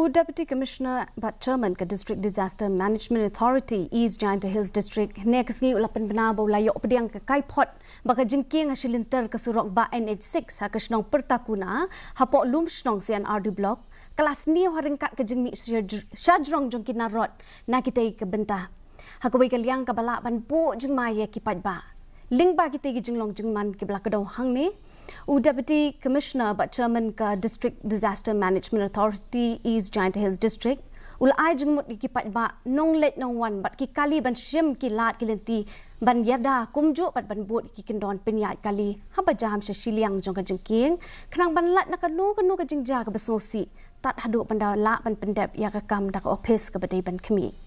Deputy Commissioner but Chairman ke District Disaster Management Authority East Jingïada Hills District next ngi ulapan benabo layok pediang ke kaipot baka jingking asilinter ke surok ba NH6 ha kesnong pertakuna hapok lum snong CNRD block kelas ni haringkat ke jingmi syajrong jong kinarot na kita ke Bthah hakawai kaliang ke balak ban po jingmaya ki Paidbah ling ba kita ki jinglong jingman ke belakadong hang ni Deputy Commissioner but Chairman ka District Disaster Management Authority East Jingïada Hills District ulai jengmut ki Paidbah nong let nong wan bat ki kali ban Shim ki lat ki lenti ban yada kumjo bat ban bot ki kendon penyai kali haba jam syiliang jong ka jengking khnang ban lat nak kanu ka jingja ka besosi tat hadu panda la ban pendap ya ka kam dak office ka badai ban khmi